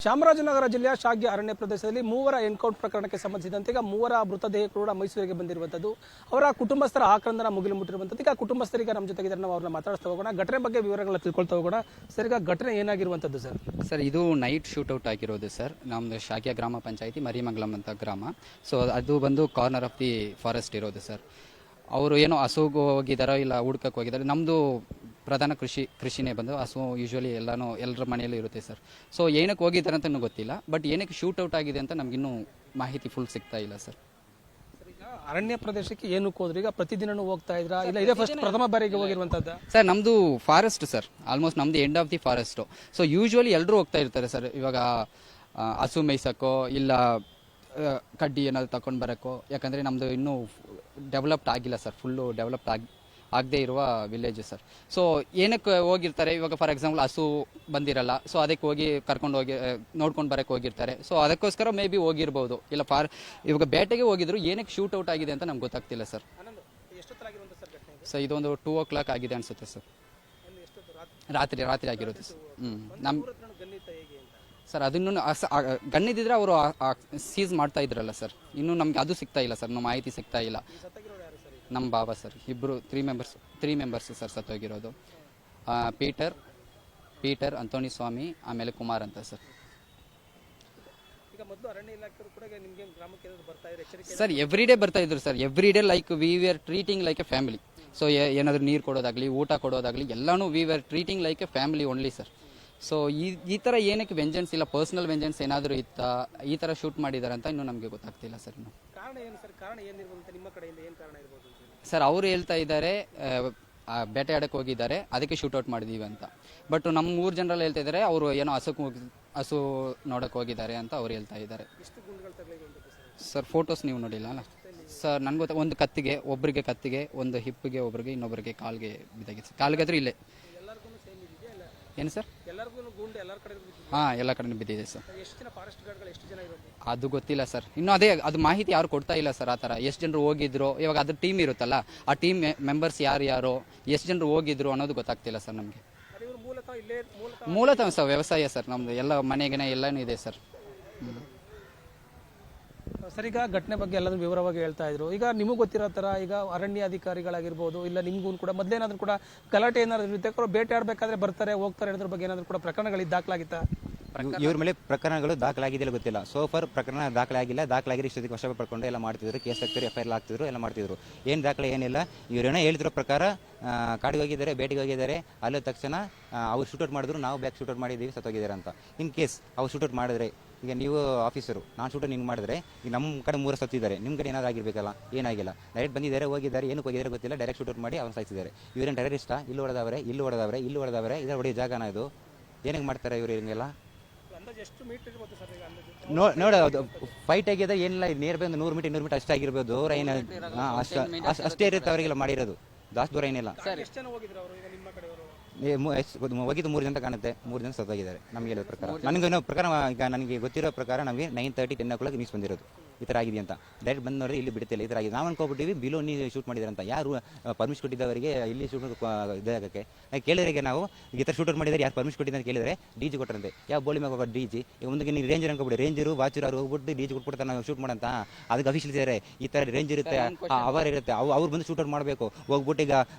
ಚಾಮರಾಜನಗರ ಜಿಲ್ಲೆಯ ಶಾಗ್ಯ ಅರಣ್ಯ ಪ್ರದೇಶದಲ್ಲಿ ಮೂವರ ಎನ್ಕೌಂಟರ್ ಪ್ರಕರಣಕ್ಕೆ ಸಂಬಂಧಿಸಿದಂತೆ ಈಗ ಮೂವರ ಮೃತದೇಹ ಕೂಡ ಮೈಸೂರಿಗೆ ಬಂದಿರುವಂತದ್ದು. ಅವರ ಕುಟುಂಬಸ್ಥರ ಆಕ್ರಂದನ ಮುಗಿಲು ಮುಟ್ಟಿರುವಂತದ್ದು. ಈಗ ಕುಟುಂಬಸ್ಥರಿಗೆ ನಮ್ಮ ಜೊತೆಗಿದ್ದಾರೆ, ನಾವು ಅವ್ರನ್ನ ಮಾತಾಡ್ತಾ ಹೋಗೋಣ, ಘಟನೆ ಬಗ್ಗೆ ವಿವರಗಳನ್ನ ತಿಳ್ಕೊಳ್ತಾ ಹೋಗೋಣ. ಸರ್, ಈಗ ಘಟನೆ ಏನಾಗಿರುವಂತದ್ದು ಸರ್? ಸರ್, ಇದು ನೈಟ್ ಶೂಟೌಟ್ ಆಗಿರೋದು ಸರ್. ನಮ್ದು ಶಾಗ್ಯ ಗ್ರಾಮ ಪಂಚಾಯತಿ ಮರಿಮಂಗಲಂ ಅಂತ ಗ್ರಾಮ. ಸೊ ಅದು ಬಂದು ಕಾರ್ನರ್ ಆಫ್ ದಿ ಫಾರೆಸ್ಟ್ ಇರೋದು ಸರ್. ಅವರು ಏನೋ ಹಸುಗೆ ಹೋಗಿದಾರೋ ಇಲ್ಲ ಹುಡ್ಕಕ್ಕೆ ಹೋಗಿದ್ದಾರೆ. ನಮ್ಮದು ಪ್ರಧಾನ ಕೃಷಿನೇ ಬಂದು ಹಸು ಯೂಶ್ವಲಿ ಎಲ್ಲರ ಮನೆಯಲ್ಲೂ ಇರುತ್ತೆ ಸರ್. ಸೊ ಏನಕ್ಕೆ ಹೋಗಿದ್ದಾರೆ ಅಂತಲೂ ಗೊತ್ತಿಲ್ಲ, ಬಟ್ ಏನಕ್ಕೆ ಶೂಟೌಟ್ ಆಗಿದೆ ಅಂತ ನಮಗಿನ್ನೂ ಮಾಹಿತಿ ಫುಲ್ ಸಿಗ್ತಾ ಇಲ್ಲ ಸರ್. ಅರಣ್ಯ ಪ್ರದೇಶಕ್ಕೆ ಏನಕ್ಕೆ ಹೋದ್ರಿ? ಈಗ ಪ್ರತಿದಿನನೂ ಹೋಗ್ತಾ ಇದ್ರಾ ಇಲ್ಲ ಇದೇ ಫಸ್ಟ್ ಪ್ರಥಮ ಬಾರಿಗೆ ಹೋಗಿರುವಂತದ್ದು? ಸರ್, ನಮ್ಮದು ಫಾರೆಸ್ಟ್ ಸರ್, ಆಲ್ಮೋಸ್ಟ್ ನಮ್ಮದು end of the forest. So usually ಎಲ್ಲರೂ ಹೋಗ್ತಾ ಇರ್ತಾರೆ ಸರ್. ಇವಾಗ ಹಸು ಮೇಯ್ಸೋಕ್ಕೋ ಇಲ್ಲ ಕಡ್ಡಿ ಏನಾದ್ರು ತಗೊಂಡು ಬರೋಕ್ಕೋ, ಯಾಕಂದರೆ ನಮ್ಮದು ಇನ್ನೂ ಡೆವಲಪ್ಡ್ ಆಗಿಲ್ಲ ಸರ್, ಫುಲ್ಲು ಡೆವಲಪ್ಡ್ ಆಗದೇ ಇರುವ ವಿಲೇಜ್ ಸರ್. ಸೊ ಏನಕ್ಕೆ ಹೋಗಿರ್ತಾರೆ, ಇವಾಗ ಫಾರ್ ಎಕ್ಸಾಂಪಲ್ ಹಸು ಬಂದಿರಲ್ಲ, ಸೊ ಅದಕ್ಕೆ ಹೋಗಿ ಕರ್ಕೊಂಡು ಹೋಗಿ ನೋಡ್ಕೊಂಡು ಬರೋಕ್ಕೆ ಹೋಗಿರ್ತಾರೆ. ಸೊ ಅದಕ್ಕೋಸ್ಕರ ಮೇ ಬಿ ಹೋಗಿರ್ಬೋದು, ಇಲ್ಲ ಇವಾಗ ಬೇಟೆಗೆ ಹೋಗಿದ್ರು. ಏನಕ್ಕೆ ಶೂಟೌಟ್ ಆಗಿದೆ ಅಂತ ನಮ್ಗೆ ಗೊತ್ತಾಗ್ತಿಲ್ಲ ಸರ್. ಸರ್, ಇದೊಂದು 2 o'clock ಆಗಿದೆ ಅನಿಸುತ್ತೆ ಸರ್. ರಾತ್ರಿ ಆಗಿರೋದು ಸರ್. ಸರ್, ಅದನ್ನು ಗಣ್ಣಿದ್ರೆ ಅವರು ಸೀಸ್ ಮಾಡ್ತಾ ಇದ್ರಲ್ಲ ಸರ್. ಇನ್ನೂ ನಮ್ಗೆ ಅದು ಸಿಗ್ತಾ ಇಲ್ಲ ಸರ್, ನಮ್ಮ ಮಾಹಿತಿ ಸಿಗ್ತಾ ಇಲ್ಲ. ನಮ್ಮ ಬಾಬಾ ಸರ್, ಇಬ್ಬರು 3 ಮೆಂಬರ್ಸ್ ಸರ್ ಸತ್ತೋಗಿರೋದು. ಪೀಟರ್ ಅಂತೋಣಿ ಸ್ವಾಮಿ, ಆಮೇಲೆ ಕುಮಾರ್ ಅಂತ ಸರ್. ಸರ್, ಎವ್ರಿ ಡೇ ಬರ್ತಾ ಇದ್ರು sir. Every day like we are treating like A family. So ಏನಾದರೂ ನೀರು ಕೊಡೋದಾಗಲಿ, ಊಟ ಕೊಡೋದಾಗಲಿ ಎಲ್ಲನೂ we are treating like A family only sir. So ಈ ಥರ ಏನಕ್ಕೆ ವೆಂಜನ್ಸ್ ಇಲ್ಲ, ಪರ್ಸನಲ್ ವೆಂಜನ್ಸ್ ಏನಾದರೂ ಇತ್ತಾ, ಈ ಥರ ಶೂಟ್ ಮಾಡಿದ್ದಾರೆ ಅಂತ ಇನ್ನೂ ನಮಗೆ ಗೊತ್ತಾಗ್ತಿಲ್ಲ ಸರ್. ಇನ್ನು ಸರ್, ಅವರು ಹೇಳ್ತಾ ಇದ್ದಾರೆ ಬೇಟೆ ಆಡಕ್ಕೆ ಹೋಗಿದ್ದಾರೆ, ಅದಕ್ಕೆ ಶೂಟೌಟ್ ಮಾಡಿದೀವಿ ಅಂತ. ಬಟ್ ನಮ್ಮ 3 ಜನರಲ್ಲಿ ಹೇಳ್ತಾ ಇದ್ದಾರೆ ಅವರು ಏನೋ ಹಸು ನೋಡಕ್ಕೆ ಹೋಗಿದ್ದಾರೆ ಅಂತ ಅವ್ರು ಹೇಳ್ತಾ ಇದ್ದಾರೆ ಸರ್. ಫೋಟೋಸ್ ನೀವು ನೋಡಿಲ್ಲ ಅಲ್ಲ ಸರ್? ನನ್ಗೆ ಗೊತ್ತಾ, ಒಂದು ಕತ್ತಿಗೆ ಒಬ್ಬರಿಗೆ, ಕತ್ತಿಗೆ ಒಂದು ಹಿಪ್ಪಿಗೆ ಒಬ್ಬರಿಗೆ, ಇನ್ನೊಬ್ಬರಿಗೆ ಕಾಲ್ಗೆ ಬಿದ್ದಾಗಿದೆ. ಕಾಲ್ಗಾದ್ರೂ ಇಲ್ಲೇ. ಏನು ಸರ್? ಹಾಂ, ಎಲ್ಲ ಕಡೆ ಬಿದ್ದಿದೆ ಸರ್. ಅದು ಗೊತ್ತಿಲ್ಲ ಸರ್, ಇನ್ನು ಅದು ಮಾಹಿತಿ ಯಾರು ಕೊಡ್ತಾ ಇಲ್ಲ ಸರ್. ಆ ಥರ ಎಷ್ಟು ಜನರು ಹೋಗಿದ್ರು, ಇವಾಗ ಅದ್ರ ಟೀಮ್ ಇರುತ್ತಲ್ಲ, ಆ ಟೀಮ್ ಮೆಂಬರ್ಸ್ ಯಾರು ಎಷ್ಟು ಜನರು ಹೋಗಿದ್ರು ಅನ್ನೋದು ಗೊತ್ತಾಗ್ತಿಲ್ಲ ಸರ್ ನಮಗೆ. ಮೂಲತಃ ಸರ್ ವ್ಯವಸಾಯ ಸರ್ ನಮ್ಮದು, ಎಲ್ಲ ಮನೆಗೆ ಎಲ್ಲನೂ ಇದೆ ಸರ್. ಸರ್, ಈಗ ಘಟನೆ ಬಗ್ಗೆ ಎಲ್ಲಾದ್ರೂ ವಿವರವಾಗಿ ಹೇಳ್ತಾ ಇದ್ರು. ಈಗ ನಿಮಗೂ ಗೊತ್ತಿರೋ ಥರ ಈಗ ಅರಣ್ಯ ಅಧಿಕಾರಿಗಳಾಗಿರ್ಬೋದು, ಇಲ್ಲ ನಿಮಗೂ ಕೂಡ ಮೊದಲೇನಾದ್ರೂ ಕೂಡ ಗಲಾಟೆ ಏನಾದ್ರು ಇರುತ್ತೆ, ಬೇಟೆ ಆಡಬೇಕಾದ್ರೆ ಬರ್ತಾರೆ ಹೋಗ್ತಾರೆ ಅನ್ನೋದ್ರ ಬಗ್ಗೆ ಏನಾದ್ರು ಕೂಡ ಪ್ರಕರಣಗಳು ದಾಖಲಾಗಿತ್ತಾ? ಇವ್ರ ಮೇಲೆ ಪ್ರಕರಣಗಳು ದಾಖಲಾಗಿದೆಯಲ್ಲ ಗೊತ್ತಿಲ್ಲ. ಸೋಫರ್ ಪ್ರಕರಣ ದಾಖಲಾಗಿಲ್ಲ. ದಾಖಲಾಗಿರೋ ಇಷ್ಟೊತ್ತಿಗೆ ವಶ ಪಡ್ಕೊಂಡು ಎಲ್ಲ ಮಾಡ್ತಿದ್ರು, ಕೇಸ್ ಹಾಕ್ತಿದ್ರು, FIR ಆಗ್ತಿದ್ರು, ಎಲ್ಲ ಮಾಡ್ತಿದ್ರು. ಏನು ದಾಖಲೆ ಏನಿಲ್ಲ. ಇವ್ರೇನೋ ಹೇಳ್ತಿರೋ ಪ್ರಕಾರ ಕಾಡಿಗೆ ಹೋಗಿದ್ದಾರೆ, ಬೇಟೆಗೆ ಹೋಗಿದ್ದಾರೆ. ಅಲ್ಲದ ತಕ್ಷಣ ಅವ್ರು ಶೂಟೌಟ್ ಮಾಡಿದ್ರು, ನಾವು ಬ್ಯಾಕ್ ಶೂಟೌಟ್ ಮಾಡಿದ್ದೀವಿ, ಸತ್ತೋಗಿದ್ದಾರೆ ಅಂತ. ಇನ್ ಕೇಸ್ ಅವ್ರು ಶೂಟೌಟ್ ಮಾಡಿದ್ರೆ, ಈಗ ನೀವು ಆಫೀಸರು, ನಾನು ಶೂಟೌಟ್ ನಿಮ್ಗೆ ಮಾಡಿದ್ರೆ, ಈಗ ನಮ್ಮ ಕಡೆ 3 ಸತ್ತಿದ್ದಾರೆ, ನಿಮ್ಮ ಕಡೆ ಏನಾದ್ರು ಆಗಿರ್ಬೇಕಲ್ಲ, ಏನಾಗಿಲ್ಲ. ಡೈರೆಕ್ಟ್ ಬಂದಿದ್ದಾರೆ, ಹೋಗಿದ್ದಾರೆ, ಏನಕ್ಕೆ ಹೋಗಿದ್ದಾರೆ ಗೊತ್ತಿಲ್ಲ, ಡೈರೆಕ್ಟ್ ಶೂಟೌಟ್ ಮಾಡಿ ಅವ್ರು ಸಾಯಿಸಿದ್ದಾರೆ. ಇವರೇನು ಟೆರರಿಸ್ಟಾ? ಇಲ್ಲಿ ಹೊಡೆದವ್ರೆ, ಇದರ ಹೊಡೆಯೋ ಜಾಗನ ಇದು? ಏನಕ್ಕೆ ಮಾಡ್ತಾರೆ ಇವರು ಹಿಂಗೆಲ್ಲ? ನೋಡೋದು ಫೈಟ್ ಆಗಿದೆ ಏನಿಲ್ಲ, ನೇರ್ ಬೈ ಒಂದು 100 ಮೀಟರ್ ಅಷ್ಟೇ ಆಗಿರ್ಬೋದು. ಅಷ್ಟೇ ಇರುತ್ತೆ ಅವರಿಗೆಲ್ಲ ಮಾಡಿರೋದು, ಜಾಸ್ತಿ ದೂರ ಏನಿಲ್ಲ. ಹೋಗಿದ್ದು 3 ಜನ ಕಾಣುತ್ತೆ, 3 ಜನ ಸತ್ತೋಗಿದ್ದಾರೆ ನಮಗೆ ಹೇಳೋ ಪ್ರಕಾರ. ಈಗ ನನಗೆ ಗೊತ್ತಿರೋ ಪ್ರಕಾರ ನಮಗೆ 9:30, 10 o'clock ನ್ಯೂಸ್ ಬಂದಿರೋದು ಈ ಥರ ಆಗಿದೆ ಅಂತ. ಡೈರೆಕ್ಟ್ ಬಂದು ನೋಡಿದ್ರೆ ಇಲ್ಲಿ ಬಿಡುತ್ತಿಲ್ಲ, ಈ ಥರ ಆಗಿದೆ. ನಾವು ಅನ್ಕೊಬಿಟ್ಟಿವಿ ಬಿಲೋನಿ ಶೂಟ್ ಮಾಡಿದ್ದಾರೆ ಅಂತ. ಯಾರು ಪರ್ಮಿಷನ್ ಕೊಟ್ಟಿದ್ದವರಿಗೆ ಇಲ್ಲಿ ಶೂಟ್ ಇದಾಗಕ್ಕೆ ಕೇಳಿದ್ರಿಗೆ, ನಾವು ಈ ಥರ ಶೂಟ್ ಮಾಡಿದರೆ ಯಾರು ಪರ್ಮಿಷನ್ ಕೊಟ್ಟಿದ್ದಾರೆ ಅಂತ ಕೇಳಿದರೆ DG ಕೊಟ್ಟರಂತೆ. ಯಾವ ಬೋಳಿ ಮ್ಯಾಗ DG ಈಗ ಮುಂದೆ ನೀವು ರೇಂಜರ್ ಅನ್ಕೊಬಿಡಿ, ರೇಂಜರು ವಾಚರ್ ಅವ್ರು ಹೋಗ್ಬಿಟ್ಟು DG ಕೊಟ್ಬಿಡ್ತಾರೆ ನಾವು ಶೂಟ್ ಮಾಡಂತ. ಅದಕ್ಕೆ ಅಫಿಷಿಯಲ್ ಇದ್ದಾರೆ, ಈ ಥರ ರೇಂಜ್ ಇರುತ್ತೆ, ಅವರ್ ಇರುತ್ತೆ, ಅವ್ರು ಬಂದು ಶೂಟೌಟ್ ಮಾಡಬೇಕು. ಹೋಗ್ಬಿಟ್ಟು ಈಗ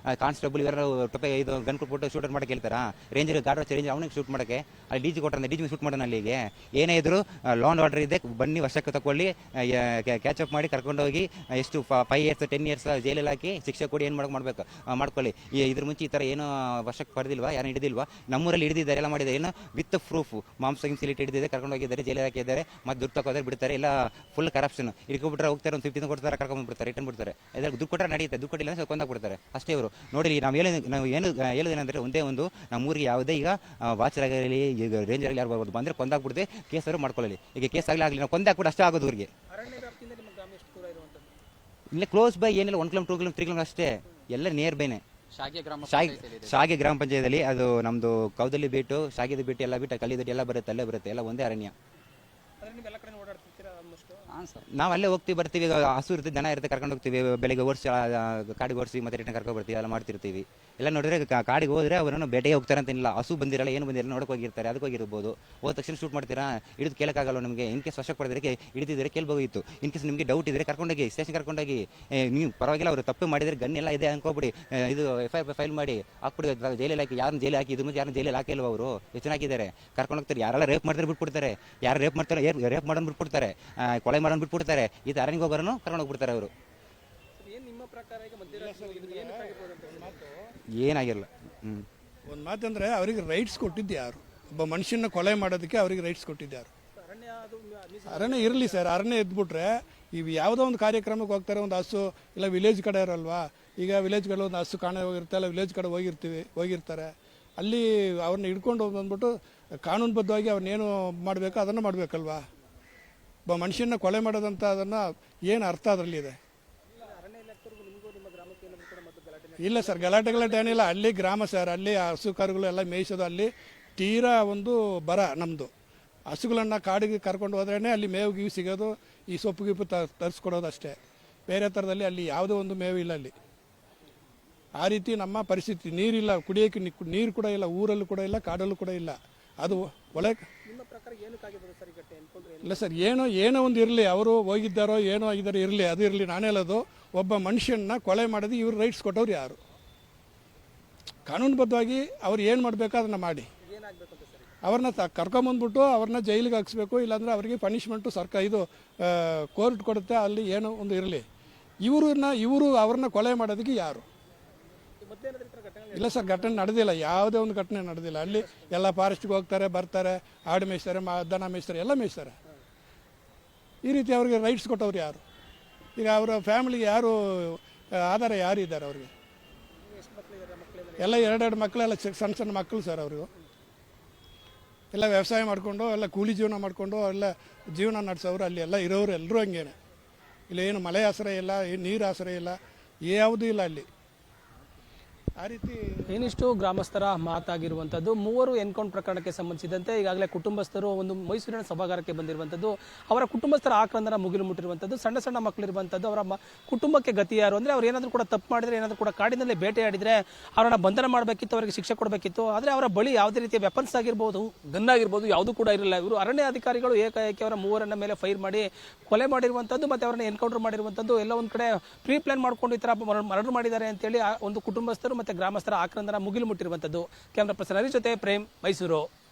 ಕಾನ್ಸ್ಟೇಬಲ್ ಇವರು ಟೊಪ್ಪೆ ಇದು ಗನ್ ಕೊಟ್ಬಿಟ್ಟು ಶೂಟೌಟ್ ಮಾಡಕ್ಕೆ ಹೇಳ್ತಾರಾ? ರೇಂಜರ್ ಗಾರ್ಡ್ ರೇಂಜರ್ ಅವನಿಗೆ ಶೂಟ್ ಮಾಡೋಕ್ಕೆ ಅಲ್ಲಿ DG ಕೊಟ್ಟರೆ DG ಶೂಟ್ ಮಾಡೋಣ. ಅಲ್ಲಿಗೆ ಏನೇ ಇದ್ರು ಲಾ ಆ್ಯಂಡ್ ಆರ್ಡರ್ ಇದೆ, ಬನ್ನಿ ವಶಕ್ಕೆ ತಗೊಳ್ಳಿ, ಕ್ಯಾಚಪ್ ಮಾಡಿ ಕರ್ಕೊಂಡು ಹೋಗಿ ಎಷ್ಟು 5 years 10 years ಜೈಲಲ್ಲಿ ಹಾಕಿ ಶಿಕ್ಷೆ ಕೊಡಿ, ಏನು ಮಾಡ್ಬೇಕು ಮಾಡ್ಕೊಳ್ಳಿ. ಇದ್ರ ಮುಂಚೆ ಈ ಥರ ಏನೋ ವಶಕ್ಕೆ ಪಡೆದಿಲ್ವಾ, ಯಾರು ಹಿಡಿದಿಲ್ವಾ? ನಮ್ಮೂರಲ್ಲಿ ಹಿಡಿದಿದ್ದಾರೆ, ಎಲ್ಲ ಮಾಡಿದ್ದಾರೆ. ಏನು ವಿತ್ ಪ್ರೂಫ್ ಮಾಂಸ ಹಿಂಸೆಲಿಟ್ಟು ಹಿಡಿದಿದೆ, ಕರ್ಕೊಂಡು ಹೋಗಿದ್ದಾರೆ, ಜೈಲಿಗೆ ಹಾಕಿದ್ದಾರೆ, ಮತ್ತು ದುಡ್ಡು ತಗೋದ್ರೆ ಬಿಡ್ತಾರೆ. ಎಲ್ಲ ಫುಲ್ ಕರಪ್ಷನ್. ಇಟ್ಕೊಬಿಟ್ರೆ ಹೋಗ್ತಾರೆ, ಒಂದು 15 ಕೊಡ್ತಾರೆ, ಕರ್ಕೊಂಡು ಬಿಡ್ತಾರೆ, ರಿಟರ್ನ್ ಬಿಡ್ತಾರೆ. ಇದಕ್ಕೆ ದುಡ್ಡು ಕೊಟ್ಟರೆ ನಡೆಯುತ್ತೆ, ದುಡ್ಡು ಕೊಟ್ಟಿಲ್ಲ ಅಂದರೆ ಕೊಂದಾಗ್ಬಿಡ್ತಾರೆ ಅಷ್ಟೇ. ಇವರು ನೋಡಿ, ನಾವು ಏನು ಹೇಳೋದೇನೆಂದರೆ ಒಂದೇ ಒಂದು, ನಮ್ಮೂರಿಗೆ ಯಾವುದೇ ಈಗ ವಾಚರ್ ಆಗಲಿ, ಈಗ ರೇಂಜರ್ ಆಗಲಿ ಯಾರು ಬರ್ಬೋದು, ಬಂದರೆ ಕೊಂದಾಗ್ಬಿಡುತ್ತೆ, ಕೇಸರು ಮಾಡ್ಕೊಳ್ಳಿ. ಈಗ ಕೇಸ್ ಆಗಲಿ ನಾವು ಕೊಂದಾಗ್ಬಿಟ್ಟು ಅಷ್ಟೇ ಆಗೋದು ಊರಿಗೆ. ಇಲ್ಲ ಕ್ಲೋಸ್ ಬೈ ಏನಿಲ್ಲ, 1 kilometer 2 kilometer 3 kilometer ಅಷ್ಟೇ, ಎಲ್ಲ ನಿಯರ್ ಬೈನೆ. ಶಾಗೆ ಗ್ರಾಮ ಪಂಚಾಯತಿಯಲ್ಲಿ ಅದು ನಮ್ಮದು ಕೌದಲಿ ಬಿಟ್ಟು ಶಾಗಿದ ಬಿಟ್ಟು ಎಲ್ಲ ಬಿಟ್ಟು ಕಲ್ಲಿದಟ್ಟು ಎಲ್ಲ ಬರುತ್ತೆ, ಅಲ್ಲೇ ಬರುತ್ತೆ, ಎಲ್ಲ ಒಂದೇ ಅರಣ್ಯ. ನೀವೆಲ್ಲ ಕಡೆ ಓಡಾಡ್ತಿರ್ತೀರಾ ಆಲ್ಮೋಸ್ಟ್. ಹಾಂ ಸರ್. ನಾವು ಅಲ್ಲೇ ಹೋಗ್ತೀವಿ ಬರ್ತೀವಿ, ಈಗ ಹಸು ಇರುತ್ತೆ, ದನ ಇರುತ್ತೆ, ಕರ್ಕೊಂಡು ಹೋಗ್ತೀವಿ, ಬೆಳಿಗ್ಗೆ ಓಡಿಸಿ ಕಾಡಿಗೆ ಓಡಿಸಿ ಮತ್ತೆ ರಿಟರ್ನ್ ಕರ್ಕೊಂಡು ಬರ್ತೀವಿ, ಎಲ್ಲ ಮಾಡ್ತಿರ್ತೀವಿ. ಎಲ್ಲ ನೋಡಿದ್ರೆ ಕಾಡಿಗೆ ಹೋದ್ರೆ ಅವರನ್ನು ಬೇಟೆಗೆ ಹೋಗ್ತಾರೆ ಅಂತಿಲ್ಲ, ಹಸು ಬಂದಿರಲ್ಲ ಏನು ಬಂದಿರಲ್ಲ ನೋಡಕ್ಕೆ ಹೋಗಿರ್ತಾರೆ, ಅದಕ್ಕೆ ಹೋಗಿರ್ಬೋದು. ಹೋದ ತಕ್ಷಣ ಶೂಟ್ ಮಾಡ್ತೀರಾ, ಹಿಡಿದು ಕೇಳಕ್ಕಾಗಲ್ಲ ನಮಗೆ. ಇನ್ ಕೇಸ್ ವಶಕ್ಕೆ ಪಡೆದ್ರೆ ಹಿಡಿದಿದ್ರೆ ಕೇಳ್ಬೋಗಿತ್ತು. ಇನ್ ಕೇಸ್ ನಿಮಗೆ ಡೌಟ್ ಇದ್ರೆ ಕರ್ಕೊಂಡೋಗಿ ಸ್ಟೇಷನ್ ಕರ್ಕೊಂಡೋಗಿ, ನೀವು ಪರವಾಗಿಲ್ಲ ಅವರು ತಪ್ಪು ಮಾಡಿದ್ರೆ ಗನ್ ಎಲ್ಲ ಇದೆ ಅನ್ಕೋಬಿಡಿ, ಇದು FIR ಫೈಲ್ ಮಾಡಿ ಹಾಕ್ಬಿಡಿ, ಜೈಲಲ್ಲಿ ಹಾಕಿ. ಯಾರನ್ನ ಜೈಲಿ ಹಾಕಿ, ಇದ್ರ ಮುಂದೆ ಯಾರನ್ನ ಜೈಲಲ್ಲಿ ಹಾಕಿಲ್ವ ಅವರು, ಹೆಚ್ಚಿನ ಹಾಕಿದ್ದಾರೆ, ಕರ್ಕೊಂಡು ಹೋಗ್ತಾರೆ. ಯಾರೆಲ್ಲ ರೇಪ್ ಮಾಡಿದ್ರೆ ಬಿಟ್ಬಿಡ್ತಾರೆ, ಯಾರು ರೇಪ್ ಮಾಡ್ತಾರೆ ರೇಪ್ ಮಾಡೋನ್ ಬಿಟ್ಬಿಡ್ತಾರೆ, ಕೊಲೆ ಮಾಡೋನ್ ಬಿಟ್ಬಿಡ್ತಾರೆ. ಈ ಅರಣ್ಯಕ್ಕೆ ಹೋಗೋರನ್ನು ಕರ್ಕೊಂಡು ಹೋಗ್ಬಿಡ್ತಾರೆ ಅವರು. ಏನು ನಿಮ್ಮ ಪ್ರಕಾರ ಈಗ ಮಧ್ಯರಾತ್ರಿ ಏನಕ್ಕಾಗಿರ್ಬೋದು ಅಂತ ಏನಾಗಿರಲ್ಲ. ಒಂದು ಮಾತಂದ್ರೆ ಅವರಿಗೆ ರೈಟ್ಸ್ ಕೊಟ್ಟಿದ್ದು ಯಾರು? ಒಬ್ಬ ಮನುಷ್ಯನ ಕೊಲೆ ಮಾಡೋದಕ್ಕೆ ಅವರಿಗೆ ರೈಟ್ಸ್ ಕೊಟ್ಟಿದ್ದು ಯಾರು? ಅರಣ್ಯ ಅದು ಅರಣ್ಯ ಇರಲಿ ಸರ್, ಅರಣ್ಯ ಎದ್ಬಿಟ್ರೆ ಇವು ಯಾವುದೋ ಒಂದು ಕಾರ್ಯಕ್ರಮಕ್ಕೆ ಹೋಗ್ತಾರೆ, ಒಂದು ಹಸು ಇಲ್ಲ ವಿಲೇಜ್ ಕಡೆ ಇರಲ್ವಾ, ಈಗ ವಿಲೇಜ್ಗಳು ಒಂದು ಹಸು ಕಾಣೆ ಹೋಗಿರುತ್ತೆ, ಅಲ್ಲ ವಿಲೇಜ್ ಕಡೆ ಹೋಗಿರ್ತಾರೆ, ಅಲ್ಲಿ ಅವ್ರನ್ನ ಹಿಡ್ಕೊಂಡು ಬಂದ್ಬಿಟ್ಟು ಕಾನೂನುಬದ್ಧವಾಗಿ ಅವ್ರನ್ನೇನು ಮಾಡಬೇಕು ಅದನ್ನು ಮಾಡಬೇಕಲ್ವಾ? ಒಬ್ಬ ಮನುಷ್ಯನ ಕೊಲೆ ಮಾಡೋದಂತ ಅದನ್ನು ಏನು ಅರ್ಥ ಅದರಲ್ಲಿ ಇದೆ? ಇಲ್ಲ ಸರ್, ಗಲಾಟೆ ಏನಿಲ್ಲ. ಅಲ್ಲಿ ಗ್ರಾಮ ಸರ್, ಅಲ್ಲಿ ಹಸು ಕರುಗಳು ಎಲ್ಲ ಮೇಯಿಸೋದು, ಅಲ್ಲಿ ತೀರಾ ಒಂದು ಬರ ನಮ್ಮದು. ಹಸುಗಳನ್ನು ಕಾಡಿಗೆ ಕರ್ಕೊಂಡು ಹೋದ್ರೇ ಅಲ್ಲಿ ಮೇವು ಗೀವು ಸಿಗೋದು, ಈ ಸೊಪ್ಪು ಗಿಪ್ಪು ತರಿಸ್ಕೊಡೋದು ಅಷ್ಟೇ. ಬೇರೆ ಥರದಲ್ಲಿ ಅಲ್ಲಿ ಯಾವುದೋ ಒಂದು ಮೇವು ಇಲ್ಲ ಅಲ್ಲಿ. ಆ ರೀತಿ ನಮ್ಮ ಪರಿಸ್ಥಿತಿ. ನೀರಿಲ್ಲ, ಕುಡಿಯೋಕ್ಕೆ ನೀರು ಕೂಡ ಇಲ್ಲ, ಊರಲ್ಲೂ ಕೂಡ ಇಲ್ಲ, ಕಾಡಲ್ಲೂ ಕೂಡ ಇಲ್ಲ. ಅದು ಒಳ್ಳೆ ನಿಮ್ಮ ಪ್ರಕಾರ ಏನಕ್ಕಾಗಿರ್ಬೋದು ಸರ್ ಈಗ ಎನ್ಕೌಂಟರ್? ಇಲ್ಲ ಸರ್, ಏನೋ ಒಂದು ಇರಲಿ, ಅವರು ಹೋಗಿದ್ದಾರೋ ಏನೋ ಆಗಿದ್ದಾರೋ ಇರಲಿ, ಅದು ಇರಲಿ. ನಾನು ಹೇಳೋದು, ಒಬ್ಬ ಮನುಷ್ಯನ ಕೊಲೆ ಮಾಡೋದು ಇವ್ರು ರೈಟ್ಸ್ ಕೊಟ್ಟವ್ರು ಯಾರು? ಕಾನೂನುಬದ್ಧವಾಗಿ ಅವ್ರು ಏನು ಮಾಡಬೇಕು ಅದನ್ನು ಮಾಡಿ. ಏನಾಗಬೇಕು ಅಂತ ಸರ್? ಅವ್ರನ್ನ ಕರ್ಕೊಂಬಂದ್ಬಿಟ್ಟು ಅವ್ರನ್ನ ಜೈಲಿಗೆ ಹಾಕ್ಸ್ಬೇಕು, ಇಲ್ಲಾಂದ್ರೆ ಅವರಿಗೆ ಪನಿಷ್ಮೆಂಟು ಇದು ಕೋರ್ಟ್ ಕೊಡುತ್ತೆ, ಅಲ್ಲಿ ಏನೋ ಒಂದು ಇರಲಿ. ಇವರು ಅವ್ರನ್ನ ಕೊಲೆ ಮಾಡೋದಕ್ಕೆ ಯಾರು? ಇಲ್ಲ ಸರ್, ಘಟನೆ ನಡೆದಿಲ್ಲ, ಯಾವುದೇ ಒಂದು ಘಟನೆ ನಡೆದಿಲ್ಲ. ಅಲ್ಲಿ ಎಲ್ಲ ಫಾರೆಸ್ಟ್ಗೆ ಹೋಗ್ತಾರೆ, ಬರ್ತಾರೆ, ಆಡು ಮೇಯಿಸ್ತಾರೆ, ದನ ಮೇಯಿಸ್ತಾರೆ, ಎಲ್ಲ ಮೇಯಿಸ್ತಾರೆ. ಈ ರೀತಿ ಅವ್ರಿಗೆ ರೈಟ್ಸ್ ಕೊಟ್ಟವ್ರು ಯಾರು? ಈಗ ಅವರ ಫ್ಯಾಮಿಲಿಗೆ ಯಾರು ಆಧಾರ ಯಾರು ಇದ್ದಾರೆ ಅವ್ರಿಗೆ? ಎಲ್ಲ ಎರಡೆರಡು ಮಕ್ಕಳೆಲ್ಲ ಸಣ್ಣ ಮಕ್ಕಳು ಸರ್ ಅವ್ರಿಗೂ. ಎಲ್ಲ ವ್ಯವಸಾಯ ಮಾಡಿಕೊಂಡು, ಎಲ್ಲ ಕೂಲಿ ಜೀವನ ಮಾಡಿಕೊಂಡು ಎಲ್ಲ ಜೀವನ ನಡೆಸೋರು ಅಲ್ಲಿ ಎಲ್ಲ ಇರೋರು ಎಲ್ಲರೂ ಹಂಗೇನೆ. ಇಲ್ಲಿ ಏನು ಮಳೆ ಆಶ್ರಯ ಇಲ್ಲ, ನೀರು ಆಶ್ರಯ ಇಲ್ಲ, ಯಾವುದೂ ಇಲ್ಲ ಅಲ್ಲಿ. ಆ ರೀತಿ ಏನಿಷ್ಟು ಗ್ರಾಮಸ್ಥರ ಮಾತಾಗಿರುವಂಥದ್ದು. ಮೂವರು ಎನ್ಕೌಂಟರ್ ಪ್ರಕರಣಕ್ಕೆ ಸಂಬಂಧಿಸಿದಂತೆ ಈಗಾಗಲೇ ಕುಟುಂಬಸ್ಥರು ಒಂದು ಮೈಸೂರಿನ ಸಭಾಗಾರಕ್ಕೆ ಬಂದಿರುವಂಥದ್ದು. ಅವರ ಕುಟುಂಬಸ್ಥರ ಆಕ್ರಂದನ ಮುಗಿಲು ಮುಟ್ಟಿರುವಂಥದ್ದು. ಸಣ್ಣ ಸಣ್ಣ ಮಕ್ಕಳಿರುವಂಥದ್ದು. ಅವರ ಕುಟುಂಬಕ್ಕೆ ಗತಿ ಯಾರು ಅಂದರೆ, ಅವ್ರು ಏನಾದರೂ ಕೂಡ ತಪ್ಪು ಮಾಡಿದರೆ, ಏನಾದರೂ ಕೂಡ ಕಾಡಿನಲ್ಲಿ ಬೇಟೆಯಾಡಿದರೆ ಅವರನ್ನ ಬಂಧನ ಮಾಡಬೇಕಿತ್ತು, ಅವರಿಗೆ ಶಿಕ್ಷೆ ಕೊಡಬೇಕಿತ್ತು. ಆದರೆ ಅವರ ಬಳಿ ಯಾವುದೇ ರೀತಿಯ ವೆಪನ್ಸ್ ಆಗಿರ್ಬೋದು, ಗನ್ ಆಗಿರ್ಬೋದು, ಯಾವುದೂ ಕೂಡ ಇರಲಿಲ್ಲ. ಇವರು ಅರಣ್ಯ ಅಧಿಕಾರಿಗಳು ಏಕಾಏಕಿ ಅವರ ಮೂವರನ್ನ ಮೇಲೆ ಫೈರ್ ಮಾಡಿ ಕೊಲೆ ಮಾಡಿರುವಂಥದ್ದು ಮತ್ತು ಅವರನ್ನ ಎನ್ಕೌಂಟರ್ ಮಾಡಿರುವಂಥದ್ದು. ಎಲ್ಲ ಒಂದು ಕಡೆ ಪ್ರೀ ಪ್ಲಾನ್ ಮಾಡ್ಕೊಂಡು ಈ ಥರ ಮರ್ಡರ್ ಮಾಡಿದ್ದಾರೆ ಅಂತೇಳಿ ಒಂದು ಕುಟುಂಬಸ್ಥರು ಮತ್ತು ಗ್ರಾಮಸ್ಥರ ಆಕ್ರಂದನ ಮುಗಿಲು ಮುಟ್ಟಿರುವಂಥದ್ದು. ಕ್ಯಾಮ್ರಾ ಪರ್ಸನ್ ಹರೀಶ್ ಜೊತೆ ಪ್ರೇಮ್, ಮೈಸೂರು.